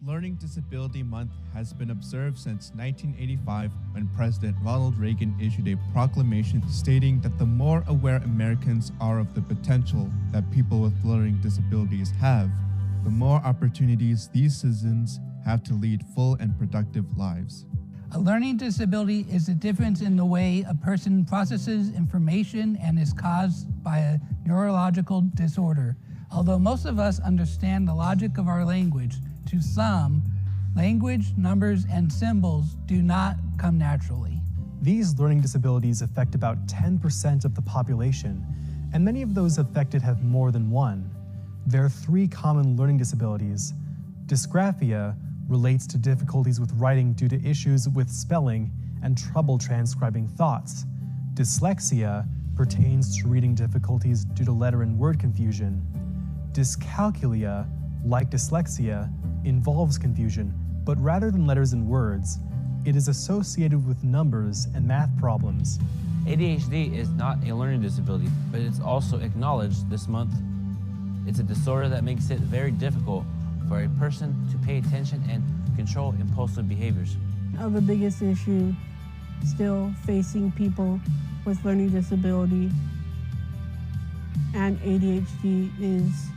Learning Disability Month has been observed since 1985 when President Ronald Reagan issued a proclamation stating that the more aware Americans are of the potential that people with learning disabilities have, the more opportunities these citizens have to lead full and productive lives. A learning disability is a difference in the way a person processes information and is caused by a neurological disorder. Although most of us understand the logic of our language, to some, language, numbers, and symbols do not come naturally. These learning disabilities affect about 10% of the population, and many of those affected have more than one. There are 3 common learning disabilities. Dysgraphia relates to difficulties with writing due to issues with spelling and trouble transcribing thoughts. Dyslexia pertains to reading difficulties due to letter and word confusion. Dyscalculia, like dyslexia, involves confusion, but rather than letters and words, it is associated with numbers and math problems. ADHD is not a learning disability, but it's also acknowledged this month. It's a disorder that makes it very difficult for a person to pay attention and control impulsive behaviors. The biggest issue still facing people with learning disability and ADHD is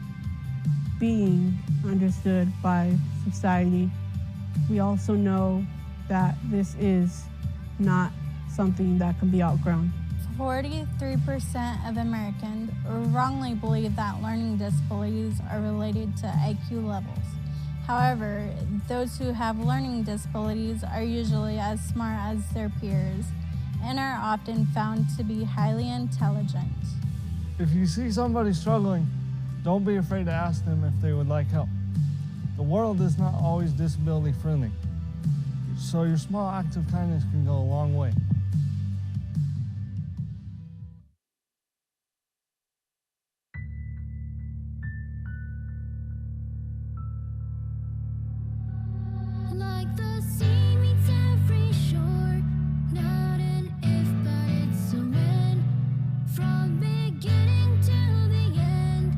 being understood by society. We also know that this is not something that can be outgrown. 43% of Americans wrongly believe that learning disabilities are related to IQ levels. However, those who have learning disabilities are usually as smart as their peers and are often found to be highly intelligent. If you see somebody struggling, don't be afraid to ask them if they would like help. The world is not always disability friendly, so your small act of kindness can go a long way. Like the sea meets every shore, not an if, but it's a when. From beginning to the end,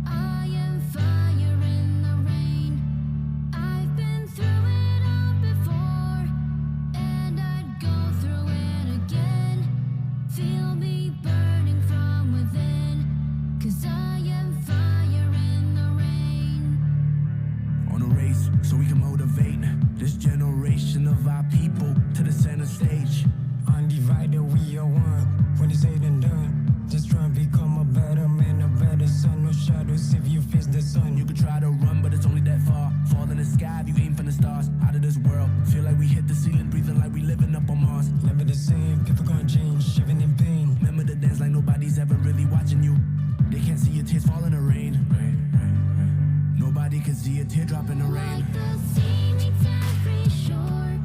I am fire in the rain. I've been through it all before, and I'd go through it again. Feel me burning from within, 'cause I am fire in the rain. On a race so we can motivate this generation of our people to the center stage. Undivided, we are one. When it's said and done, just try and become a better man, a better son. No shadows if you face the sun. You could try to run, but it's only that far. Fall in the sky if you aim for the stars. Out of this world, feel like we hit the ceiling, breathing like we living up on Mars. Never the same, people gonna change, shivering in pain. Remember to dance like nobody's ever really watching you. They can't see your tears fall in the rain. Nobody can see a teardrop in the rain. Like the sea meets every shore,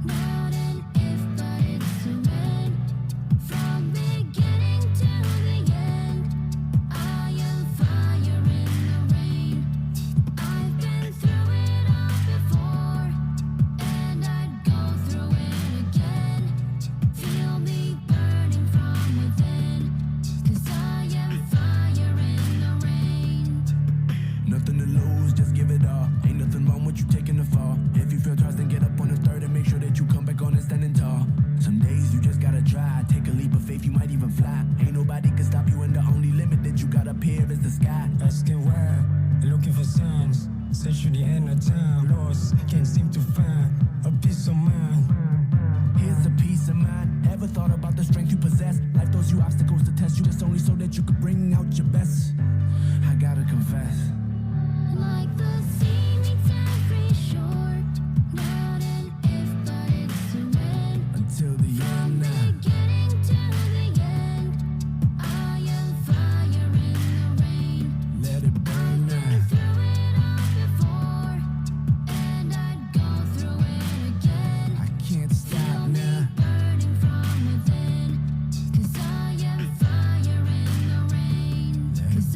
not an if, but it's a when. From beginning to the end, I am fire in the rain. I've been through it all before, and I'd go through it again. Feel me burning from within, 'cause I am fire in the rain. Nothing to lose, just give it all. Ain't nothing wrong with you taking the fall. If you feel twice, then get up on the third and make sure that you come back on and standing tall. Some days you just gotta try. Take a leap of faith, you might even fly. Ain't nobody can stop you, and the only limit that you got up here is the sky. Asking why, looking for signs. Search through the end of time, lost, can't seem to find a peace of mind. Here's a peace of mind. Ever thought about the strength you possess? Life throws you obstacles to test you, just only so that you could bring out your best. I gotta confess. Like the sea meets every shore, not an if, but it's a when. Until the From end now. beginning to the end, I am fire in the rain. Let it burn Been now. through it all before, and I'd go through it again. I can't Feel stop me now. burning from within, 'cause I am fire in the rain. 'Cause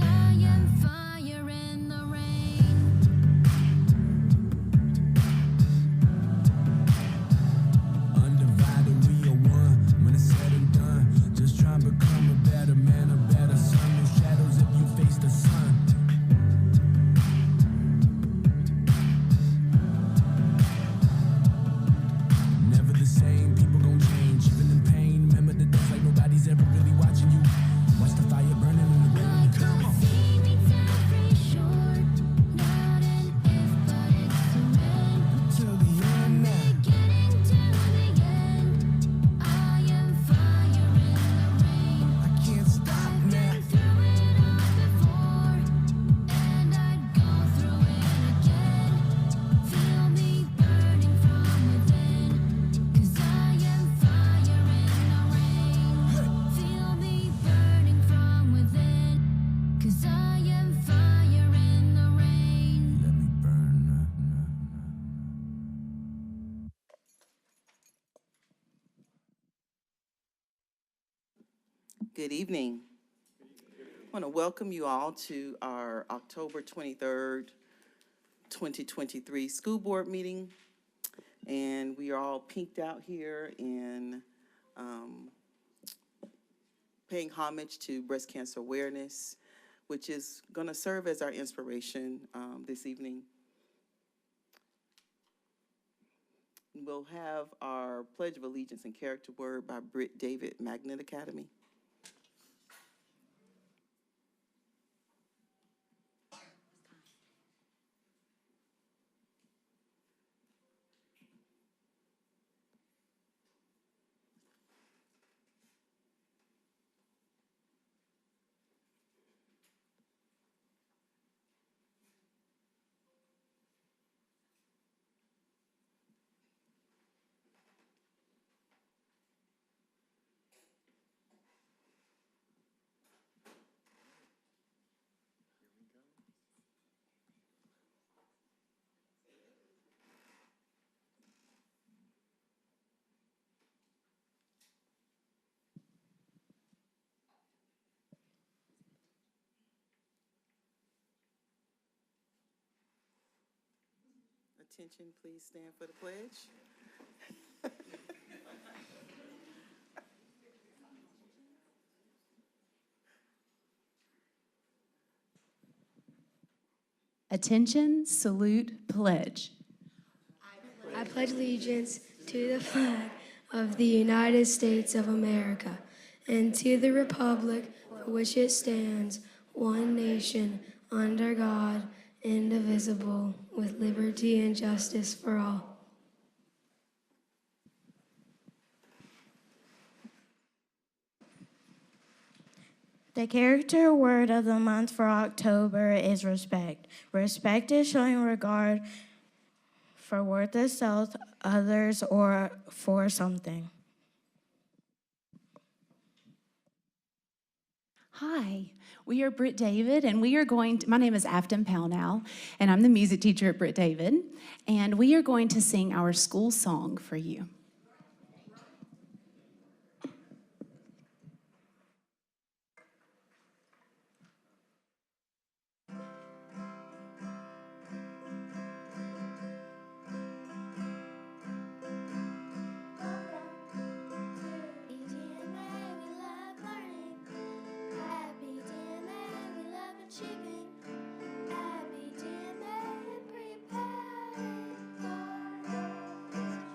Good evening. I want to welcome you all to our October 23rd, 2023 school board meeting. And we are all pinked out here in paying homage to breast cancer awareness, which is going to serve as our inspiration this evening. We'll have our Pledge of Allegiance and Character Word by Britt David, Magnet Academy. Attention, please stand for the pledge. Attention, salute, pledge. I pledge allegiance to the flag of the United States of America and to the republic for which it stands, one nation, under God, indivisible, with liberty and justice for all. The character word of the month for October is respect. Respect is showing regard for worth itself, others, or for something. Hi, we are Britt David, and we are going to, my name is Afton Pownell, and I'm the music teacher at Britt David, and we are going to sing our school song for you.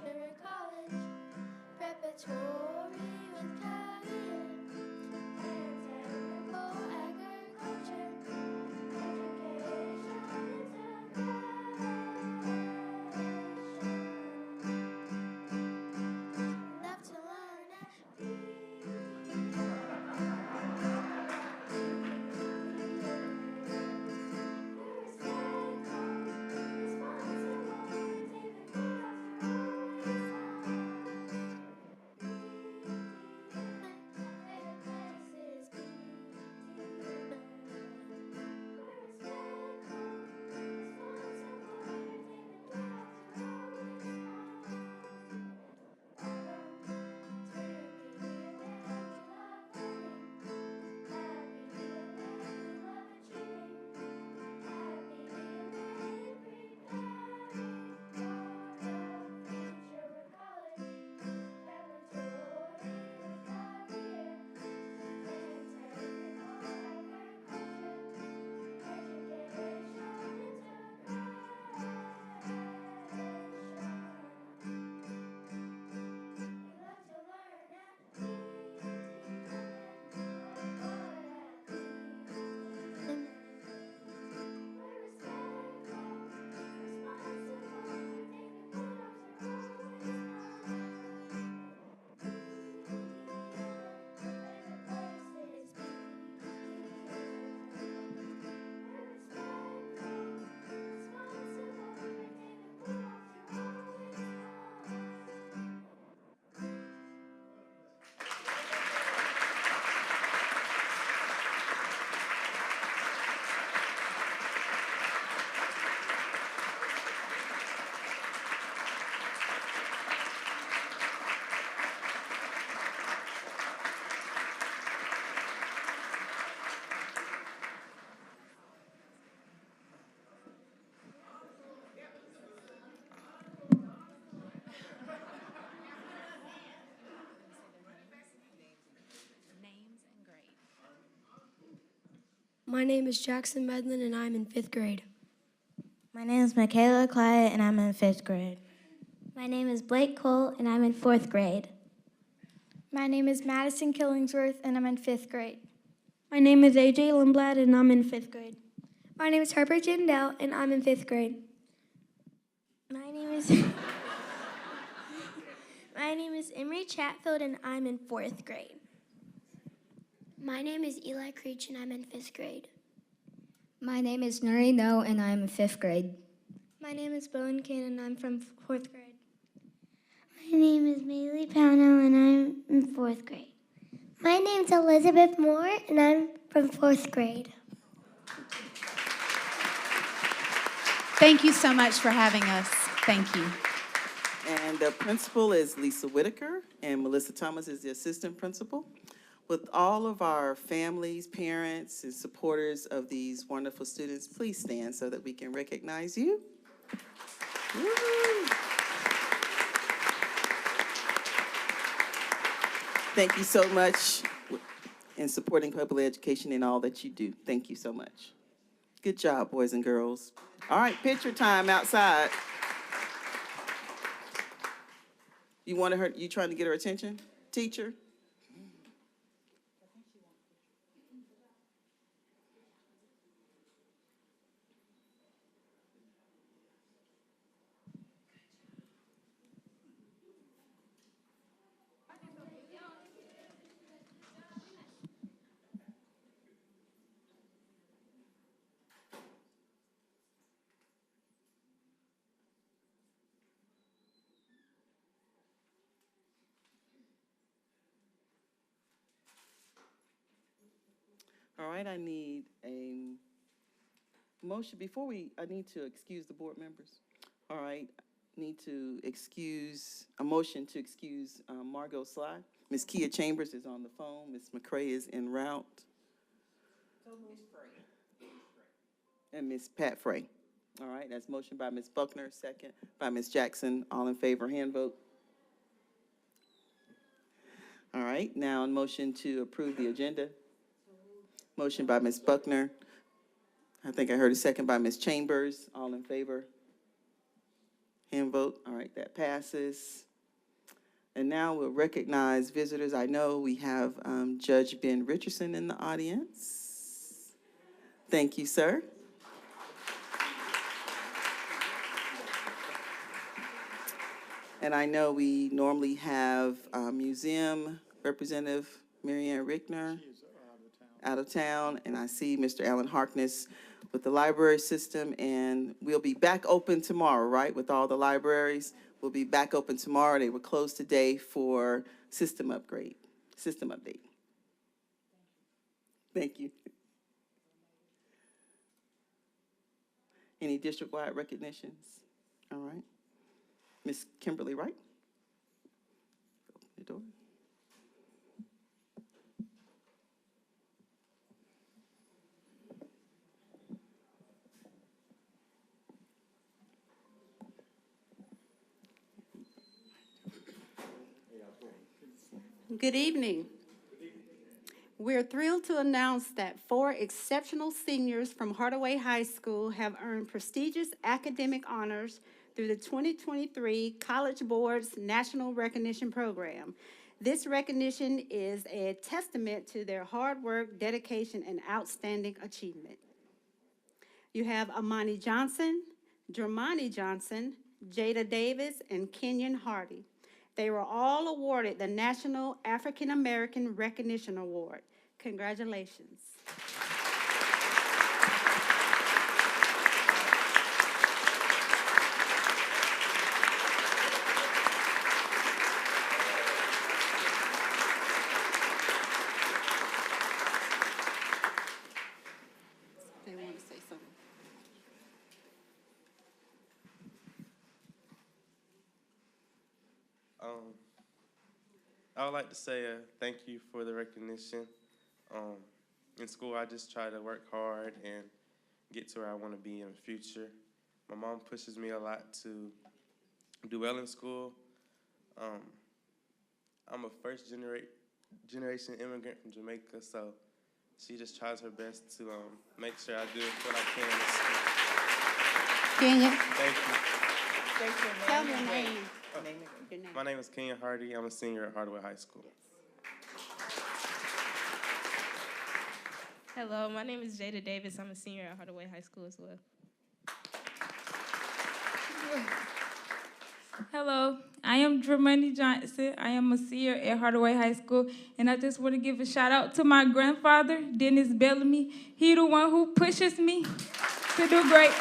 Recall My name is Jackson Medlin, and I'm in 5th grade. My name is Michaela Clyde, and I'm in 5th grade. My name is Blake Cole, and I'm in 4th grade. My name is Madison Killingsworth, and I'm in 5th grade. My name is AJ Lindblad, and I'm in 5th grade. My name is Harper Jindell, and I'm in 5th grade. My name is My name is Emery Chatfield, and I'm in 4th grade. My name is Eli Creech, and I'm in 5th grade. My name is Nuri No, and I'm in 5th grade. My name is Bowen Kane, and I'm from 4th grade. My name is Maylee Pownell, and I'm in 4th grade. My name's Elizabeth Moore, and I'm from 4th grade. Thank you so much for having us. Thank you. And the principal is Lisa Whitaker, and Melissa Thomas is the assistant principal. With all of our families, parents, and supporters of these wonderful students, please stand so that we can recognize you. Woo. Thank you so much in supporting public education and all that you do. Thank you so much. Good job, boys and girls. All right, picture time outside. You wanted her, you trying to get her attention, teacher? All right, I need a motion. I need to excuse the board members. All right, need to excuse, a motion to excuse Margot Sly. Ms. Kia Chambers is on the phone. Ms. McCrae is en route. And Ms. Pat Frey. All right, that's motion by Ms. Buckner, second by Ms. Jackson. All in favor, hand vote. All right, now on motion to approve the agenda. Motion by Ms. Buckner. I think I heard a second by Ms. Chambers. All in favor? Hand vote. All right, that passes. And now we'll recognize visitors. I know we have Judge Ben Richardson in the audience. Thank you, sir. And I know we normally have museum representative Marianne Rickner out of town, and I see Mr. Alan Harkness with the library system, and we'll be back open tomorrow, right, with all the libraries. We'll be back open tomorrow. They were closed today for system update. Thank you. Any district-wide recognitions? All right. Ms. Kimberly Wright. Open the door. Good evening. We're thrilled to announce that 4 exceptional seniors from Hardaway High School have earned prestigious academic honors through the 2023 College Board's National Recognition Program. This recognition is a testament to their hard work, dedication, and outstanding achievement. You have Amani Johnson, Jermani Johnson, Jada Davis, and Kenyon Hardy. They were all awarded the National African American Recognition Award. Congratulations. They want to say something. I would like to say thank you for the recognition. In school, I just try to work hard and get to where I want to be in the future. My mom pushes me a lot to do well in school. I'm a first generation immigrant from Jamaica, so she just tries her best to make sure I do what I can in school. Kenya, Thank you. tell your name. My name is Kenya Hardy. I'm a senior at Hardaway High School. Hello, my name is Jada Davis. I'm a senior at Hardaway High School as well. Hello, I am Dramani Johnson. I am a senior at Hardaway High School, and I just want to give a shout out to my grandfather, Dennis Bellamy. He the one who pushes me to do great.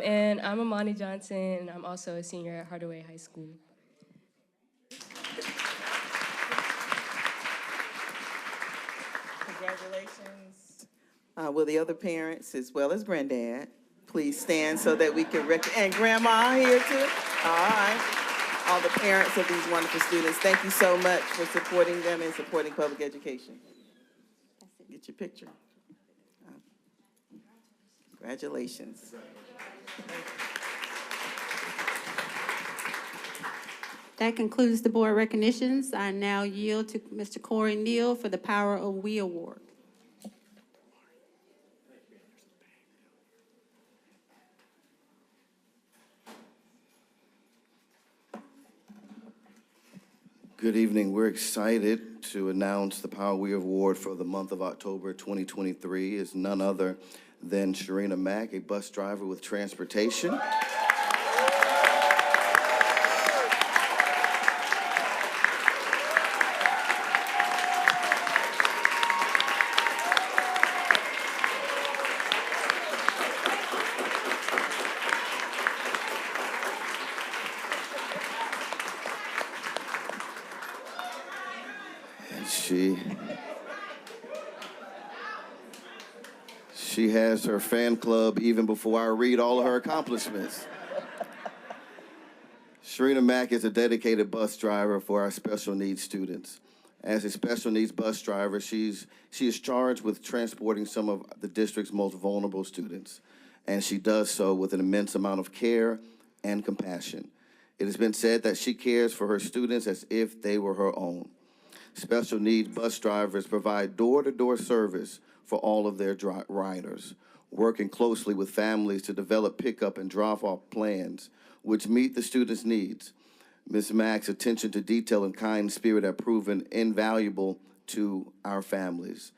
And I'm Amani Johnson, and I'm also a senior at Hardaway High School. Congratulations. Will the other parents, as well as Granddad, please stand so that we can and Grandma here too? All right. All the parents of these wonderful students, thank you so much for supporting them and supporting public education. Get your picture. Congratulations. That concludes the board recognitions. I now yield to Mr. Corey Neal for the Power of We Award. Good evening. We're excited to announce the Power We Award for the month of October 2023 is none other than Sharina Mack, a bus driver with transportation. She has her fan club even before I read all of her accomplishments. Sharina Mack is a dedicated bus driver for our special needs students. As a special needs bus driver, she is charged with transporting some of the district's most vulnerable students, and she does so with an immense amount of care and compassion. It has been said that she cares for her students as if they were her own. Special needs bus drivers provide door-to-door service for all of their riders, working closely with families to develop pickup and drop-off plans which meet the students' needs. Ms. Mack's attention to detail and kind spirit have proven invaluable to our families.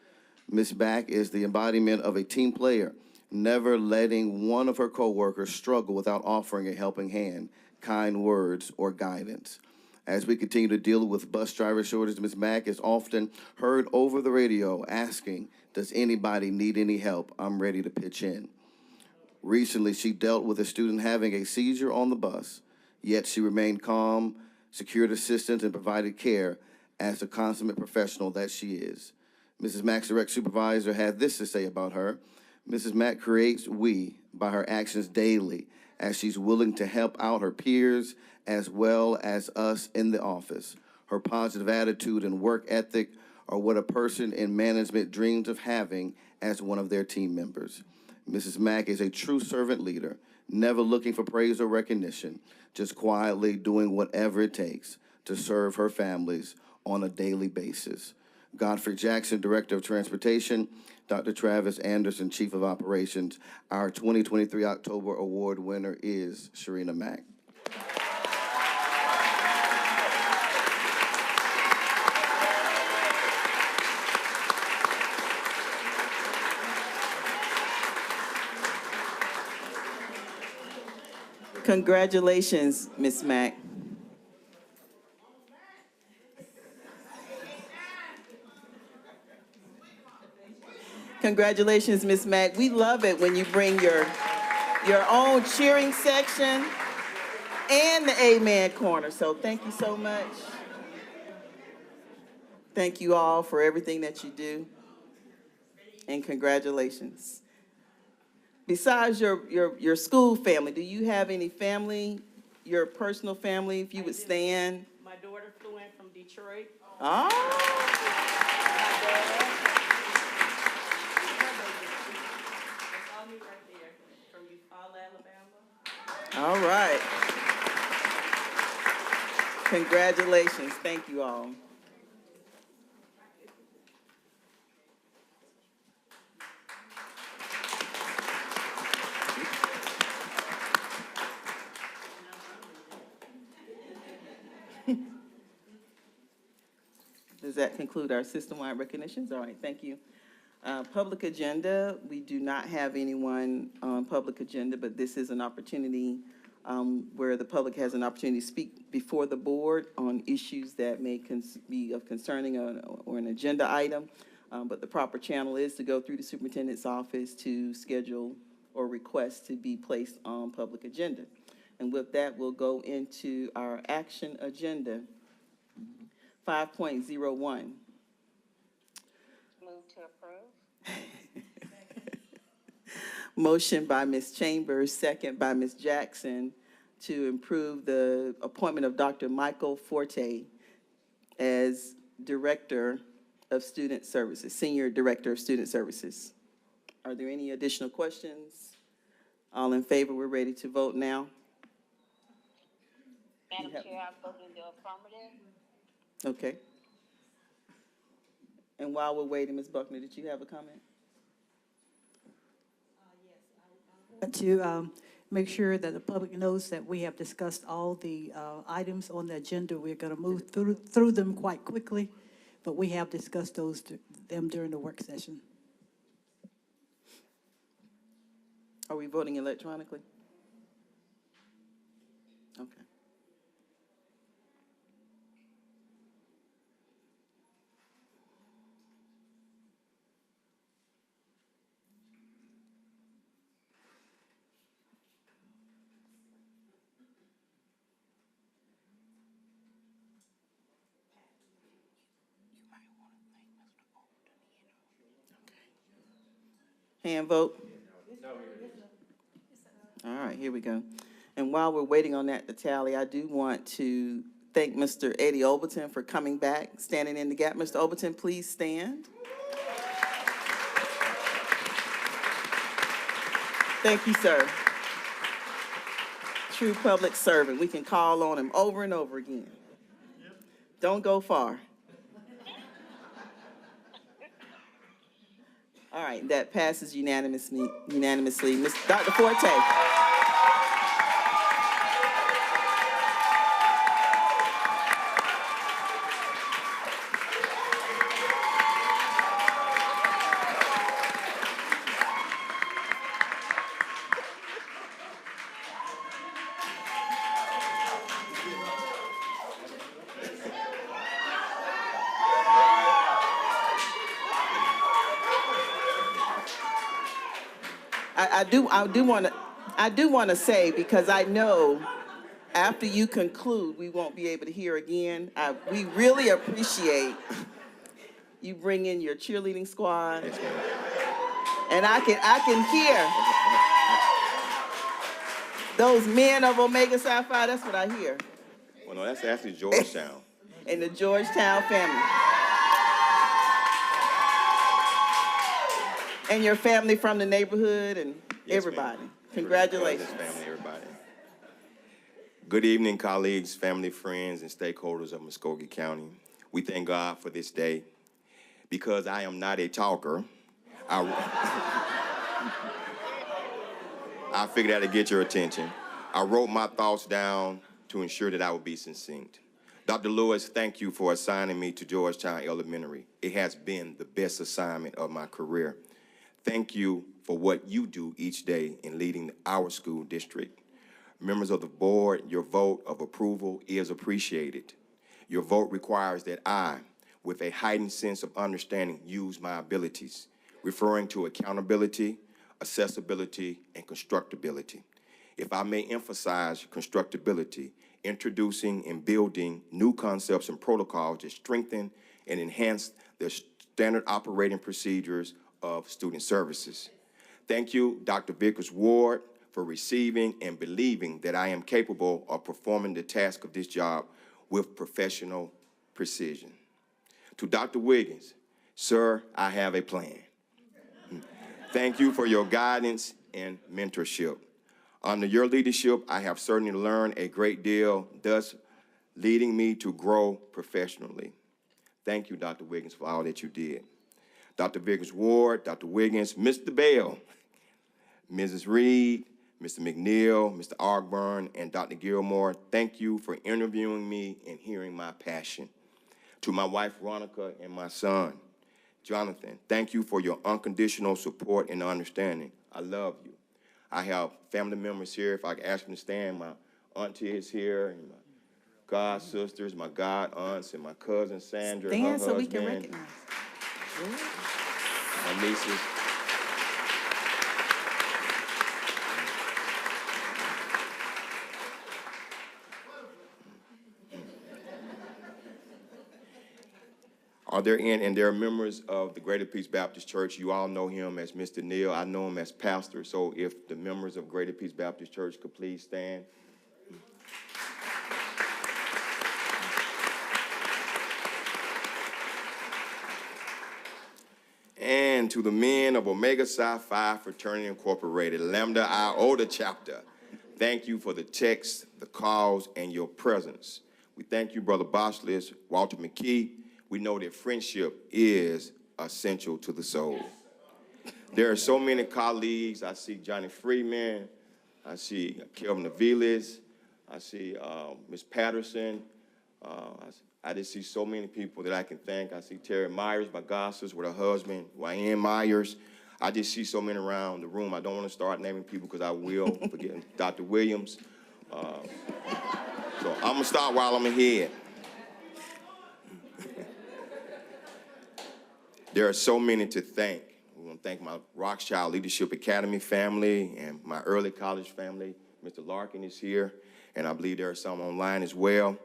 Ms. Mack is the embodiment of a team player, never letting one of her coworkers struggle without offering a helping hand, kind words, or guidance. As we continue to deal with bus driver shortage, Ms. Mack is often heard over the radio asking, "Does anybody need any help? I'm ready to pitch in." Recently, she dealt with a student having a seizure on the bus, yet she remained calm, secured assistance, and provided care as the consummate professional that she is. Mrs. Mack's direct supervisor had this to say about her. Mrs. Mack creates we by her actions daily, as she's willing to help out her peers as well as us in the office. Her positive attitude and work ethic are what a person in management dreams of having as one of their team members. Mrs. Mack is a true servant leader, never looking for praise or recognition, just quietly doing whatever it takes to serve her families on a daily basis. Godfrey Jackson, Director of Transportation, Dr. Travis Anderson, Chief of Operations. Our 2023 October Award winner is Sharina Mack. Congratulations, Ms. Mack. Congratulations, Ms. Mack. We love it when you bring your own cheering section and the Amen Corner. So thank you so much. Thank you all for everything that you do. And congratulations. Besides your school family, do you have any family, your personal family, if you would stand? My daughter flew in from Detroit. Oh. All right. Congratulations. Thank you all. Does that conclude our system-wide recognitions? All right, thank you. Public agenda, we do not have anyone on public agenda, but this is an opportunity where the public has an opportunity to speak before the board on issues that may be of concerning or an agenda item. But the proper channel is to go through the superintendent's office to schedule or request to be placed on public agenda. And with that, we'll go into our action agenda. 5.01. Move to approve. Motion by Ms. Chambers, second by Ms. Jackson, to improve the appointment of Dr. Michael Forte as Director of Student Services, Senior Director of Student Services. Are there any additional questions? All in favor, we're ready to vote now. Madam Chair, I vote in the affirmative. Okay. And while we're waiting, Ms. Buckner, did you have a comment? To make sure that the public knows that we have discussed all the items on the agenda. We're going to move through them quite quickly, but we have discussed them during the work session. Are we voting electronically? Okay. Hand vote? All right, here we go. And while we're waiting on that to tally, I do want to thank Mr. Eddie Overton for coming back, standing in the gap. Mr. Overton, please stand. Thank you, sir. True public servant. We can call on him over and over again. Don't go far. All right, that passes unanimously. Dr. Forte. I do want to say, because I know after you conclude, we won't be able to hear again. We really appreciate you bring in your cheerleading squad, and I can hear those men of Omega Psi Phi. That's what I hear. Well, no, that's actually Georgetown. And the Georgetown family. And your family from the neighborhood and everybody. Ma'am. Congratulations. Family, everybody. Good evening, colleagues, family, friends, and stakeholders of Muscogee County. We thank God for this day. Because I am not a talker, I figured out to get your attention. I wrote my thoughts down to ensure that I would be succinct. Dr. Lewis, thank you for assigning me to Georgetown Elementary. It has been the best assignment of my career. Thank you for what you do each day in leading our school district. Members of the board, your vote of approval is appreciated. Your vote requires that I, with a heightened sense of understanding, use my abilities, referring to accountability, accessibility, and constructability. If I may emphasize constructability, introducing and building new concepts and protocols that strengthen and enhance the standard operating procedures of student services. Thank you, Dr. Vickers-Ward, for receiving and believing that I am capable of performing the task of this job with professional precision. To Dr. Wiggins, sir, I have a plan. Thank you for your guidance and mentorship. Under your leadership, I have certainly learned a great deal, thus leading me to grow professionally. Thank you, Dr. Wiggins, for all that you did. Dr. Wiggins Ward, Dr. Wiggins, Mr. Bell, Mrs. Reed, Mr. McNeil, Mr. Ogburn, and Dr. Gilmore, thank you for interviewing me and hearing my passion. To my wife, Veronica, and my son, Jonathan, thank you for your unconditional support and understanding. I love you. I have family members here. If I could ask them to stand, my auntie is here, and my god sisters, my god aunts, and my cousin Sandra, her Stand so husband, we can recognize. my nieces. And there are members of the Greater Peace Baptist Church. You all know him as Mr. Neal. I know him as pastor. So if the members of Greater Peace Baptist Church could please stand. And to the men of Omega Psi Phi Fraternity Incorporated, Lambda Iota Chapter, thank you for the texts, the calls, and your presence. We thank you, Brother Boschlis, Walter McKee. We know that friendship is essential to the soul. There are so many colleagues. I see Johnny Freeman. I see Kelvin Aviles. I see Ms. Patterson. I just see so many people that I can thank. I see Terry Myers, my god sister, with her husband, Wayne Myers. I just see so many around the room. I don't want to start naming people because I will forget Dr. Williams. So I'm going to start while I'm ahead. There are so many to thank. We want to thank my Rothschild Leadership Academy family and my early college family. Mr. Larkin is here, and I believe there are some online as well.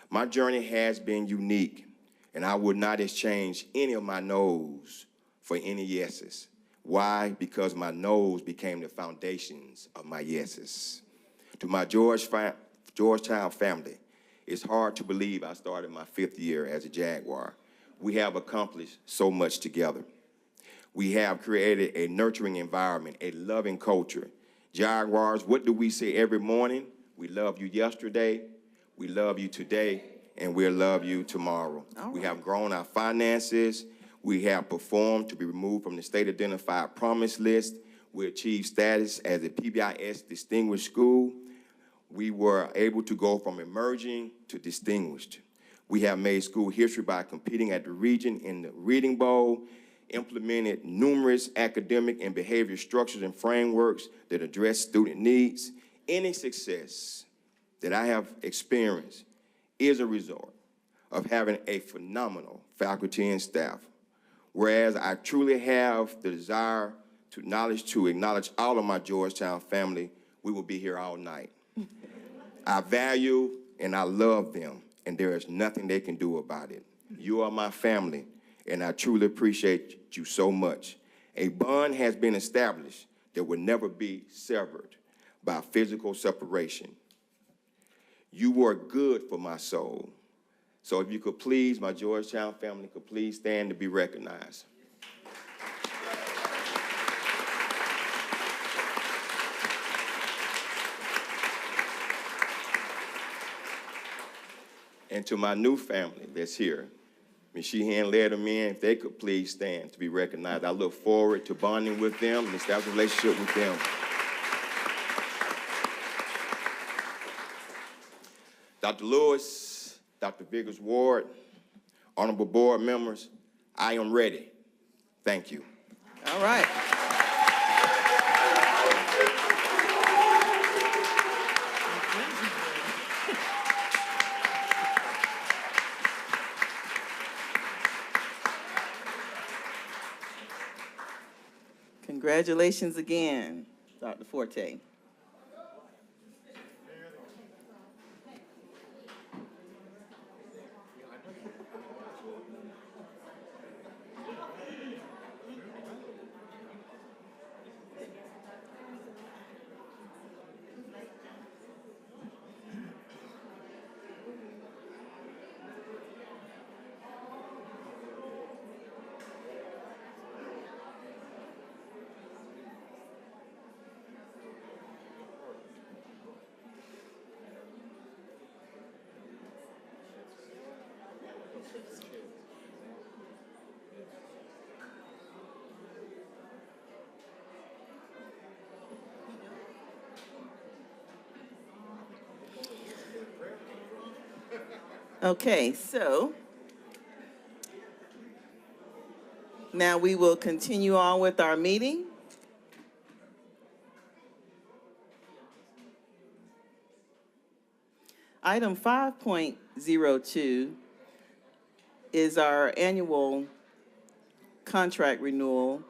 My journey has been unique, and I would not exchange any of my no's for any yeses. Why? Because my no's became the foundations of my yeses. To my Georgetown family, it's hard to believe I started my 5th year as a Jaguar. We have accomplished so much together. We have created a nurturing environment, a loving culture. Jaguars, what do we say every morning? We love you yesterday, we love you today, and we'll love you tomorrow. We have grown our finances. We have performed to be removed from the state identified promise list. We achieved status as a PBIS distinguished school. We were able to go from emerging to distinguished. We have made school history by competing at the region in the Reading Bowl, implemented numerous academic and behavior structures and frameworks that address student needs. Any success that I have experienced is a result of having a phenomenal faculty and staff. Whereas I truly have the desire to acknowledge all of my Georgetown family, we will be here all night. I value and I love them, and there is nothing they can do about it. You are my family, and I truly appreciate you so much. A bond has been established that will never be severed by physical separation. You were good for my soul. So if you could please, my Georgetown family could please stand to be recognized. And to my new family that's here, Ms. Sheehan led them in. If they could please stand to be recognized. I look forward to bonding with them and establishing a relationship with them. Dr. Lewis, Dr. Vickers Ward, honorable board members, I am ready. Thank you. All right. Congratulations again, Dr. Forte. Okay, so now we will continue on with our meeting. Item 5.02 is our annual contract renewal,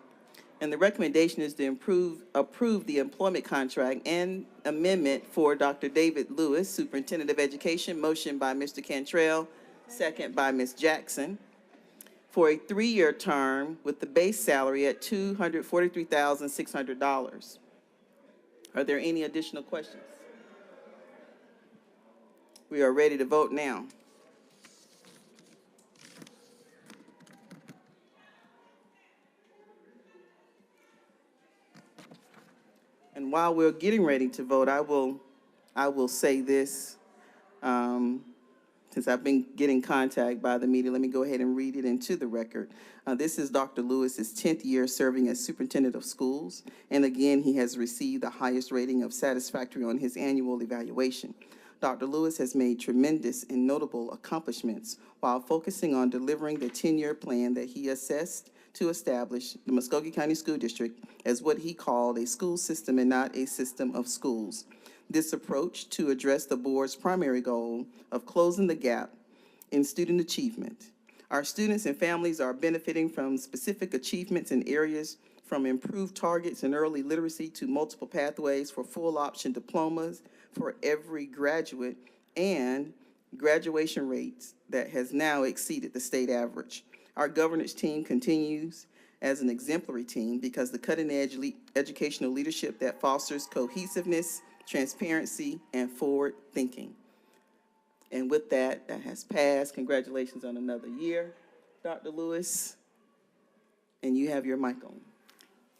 and the recommendation is to approve the employment contract and amendment for Dr. David Lewis, Superintendent of Education, motion by Mr. Cantrell, second by Ms. Jackson, for a 3-year term with the base salary at $243,600. Are there any additional questions? We are ready to vote now. And while we're getting ready to vote, I will say this, since I've been getting contact by the media, let me go ahead and read it into the record. This is Dr. Lewis's 10th year serving as superintendent of schools. And again, he has received the highest rating of satisfactory on his annual evaluation. Dr. Lewis has made tremendous and notable accomplishments while focusing on delivering the 10-year plan that he assessed to establish the Muscogee County School District as what he called a school system and not a system of schools. This approach to address the board's primary goal of closing the gap in student achievement. Our students and families are benefiting from specific achievements in areas from improved targets in early literacy to multiple pathways for full option diplomas for every graduate, and graduation rates that has now exceeded the state average. Our governance team continues as an exemplary team because the cutting-edge educational leadership that fosters cohesiveness, transparency, and forward thinking. And with that, that has passed. Congratulations on another year, Dr. Lewis. And you have your mic on.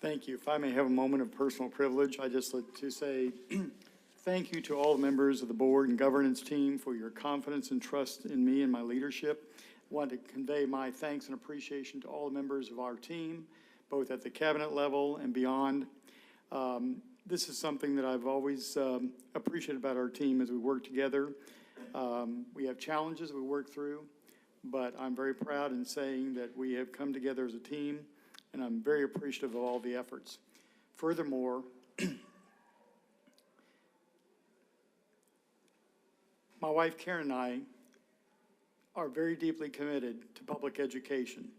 Thank you. If I may have a moment of personal privilege, I just like to say thank you to all the members of the board and governance team for your confidence and trust in me and my leadership. I want to convey my thanks and appreciation to all the members of our team, both at the cabinet level and beyond. This is something that I've always appreciated about our team as we work together. We have challenges we work through, but I'm very proud in saying that we have come together as a team, and I'm very appreciative of all the efforts. Furthermore, my wife Karen and I are very deeply committed to public education,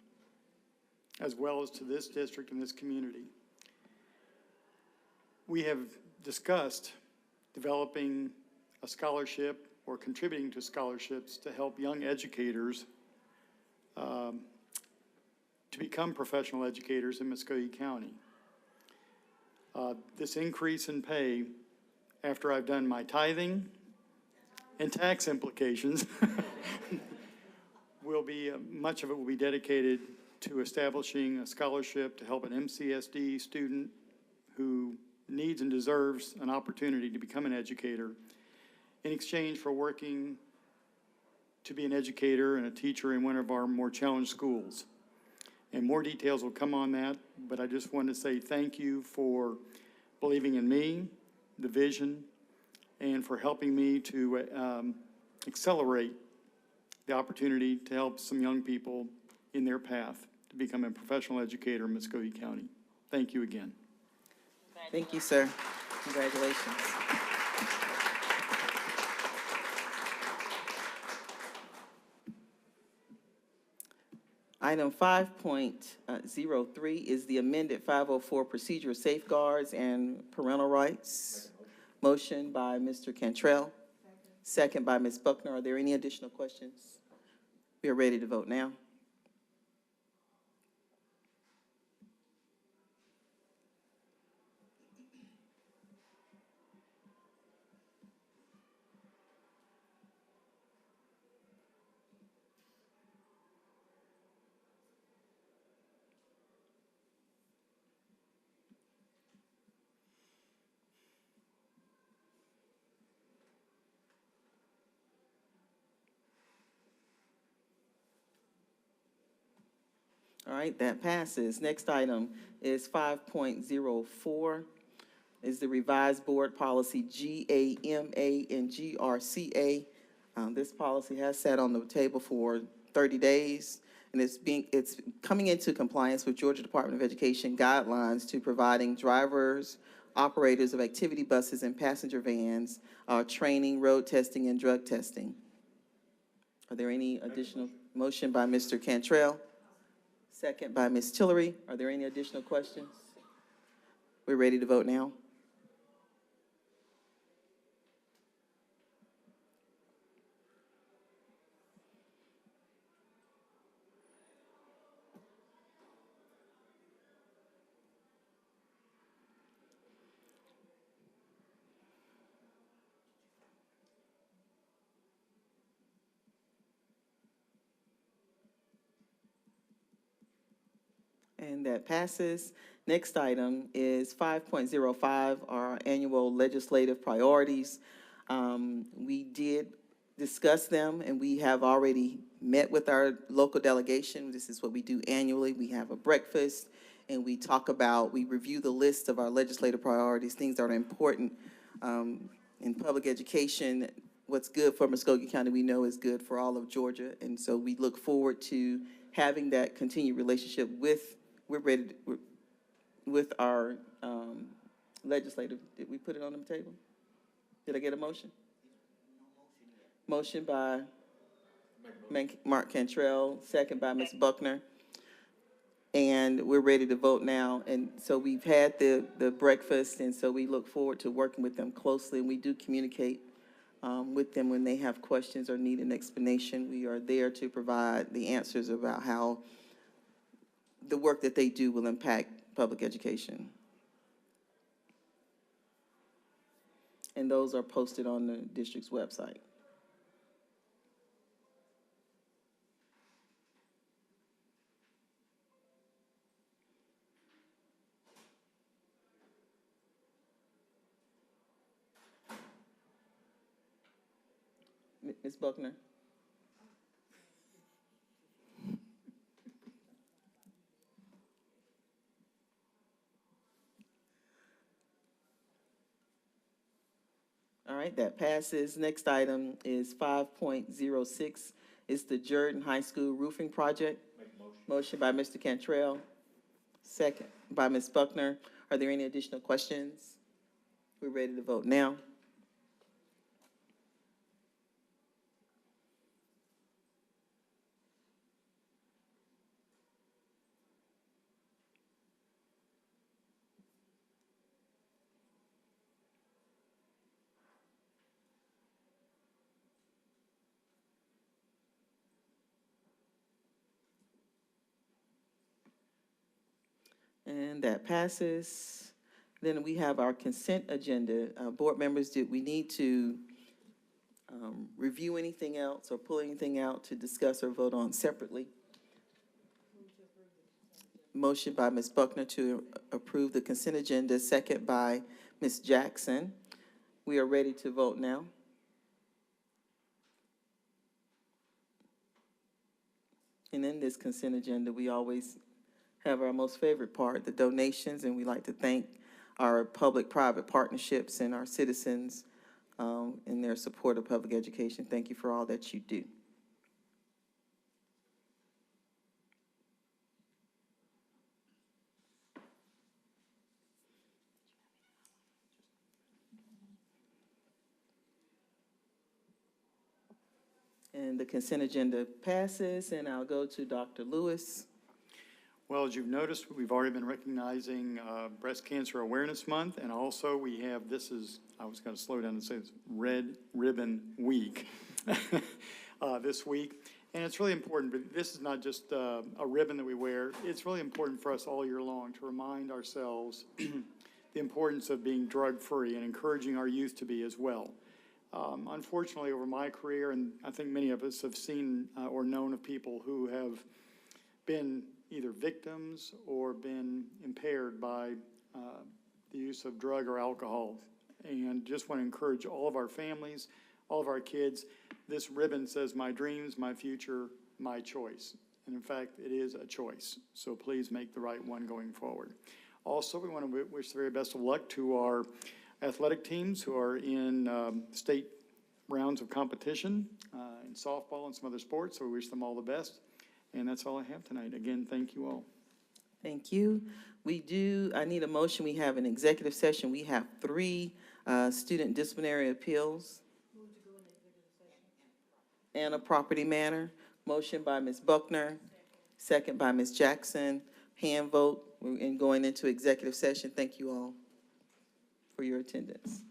as well as to this district and this community. We have discussed developing a scholarship or contributing to scholarships to help young educators to become professional educators in Muscogee County. This increase in pay, after I've done my tithing and tax implications, will be, much of it will be dedicated to establishing a scholarship to help an MCSD student who needs and deserves an opportunity to become an educator in exchange for working to be an educator and a teacher in one of our more challenged schools. And more details will come on that, but I just want to say thank you for believing in me, the vision, and for helping me to accelerate the opportunity to help some young people in their path to become a professional educator in Muscogee County. Thank you again. Thank you, sir. Congratulations. Item 5.03 is the amended 504 procedure of safeguards and parental rights. Motion by Mr. Cantrell, second by Ms. Buckner. Are there any additional questions? We are ready to vote now. All right, that passes. Next item is 5.04, is the revised board policy GAMA and GRCA. This policy has sat on the table for 30 days, and it's coming into compliance with Georgia Department of Education guidelines to providing drivers, operators of activity buses and passenger vans, training, road testing, and drug testing. Are there any additional? Motion by Mr. Cantrell, second by Ms. Tillery. Are there any additional questions? We're ready to vote now. And that passes. Next item is 5.05, our annual legislative priorities. We did discuss them, and we have already met with our local delegation. This is what we do annually. We have a breakfast, and we review the list of our legislative priorities, things that are important in public education. What's good for Muscogee County, we know is good for all of Georgia. And so we look forward to having that continued relationship with our legislative. Did we put it on the table? Did I get a motion? Motion by Mark Cantrell, second by Ms. Buckner. And we're ready to vote now. And so we've had the breakfast, and so we look forward to working with them closely. And we do communicate with them when they have questions or need an explanation. We are there to provide the answers about how the work that they do will impact public education. And those are posted on the district's website. Ms. Buckner? All right, that passes. Next item is 5.06. It's the Jordan High School roofing project. Motion by Mr. Cantrell, second by Ms. Buckner. Are there any additional questions? We're ready to vote now. And that passes. Then we have our consent agenda. Board members, do we need to review anything else or pull anything out to discuss or vote on separately? Motion by Ms. Buckner to approve the consent agenda, second by Ms. Jackson. We are ready to vote now. And in this consent agenda, we always have our most favorite part, the donations, and we like to thank our public-private partnerships and our citizens in their support of public education. Thank you for all that you do. And the consent agenda passes, and I'll go to Dr. Lewis. Well, as you've noticed, we've already been recognizing Breast Cancer Awareness Month, and also we have, I was going to slow down and say it's Red Ribbon Week this week. And it's really important, but this is not just a ribbon that we wear. It's really important for us all year long to remind ourselves the importance of being drug-free and encouraging our youth to be as well. Unfortunately, over my career, and I think many of us have seen or known of people who have been either victims or been impaired by the use of drug or alcohol. And just want to encourage all of our families, all of our kids. This ribbon says, my dreams, my future, my choice. And in fact, it is a choice. So please make the right one going forward. Also, we want to wish the very best of luck to our athletic teams who are in state rounds of competition in softball and some other sports, so we wish them all the best. And that's all I have tonight. Again, thank you all. Thank you. I need a motion. We have an executive session. We have 3 student disciplinary appeals and a property matter. Motion by Ms. Buckner, second by Ms. Jackson. Hand vote. We're going into executive session. Thank you all for your attendance.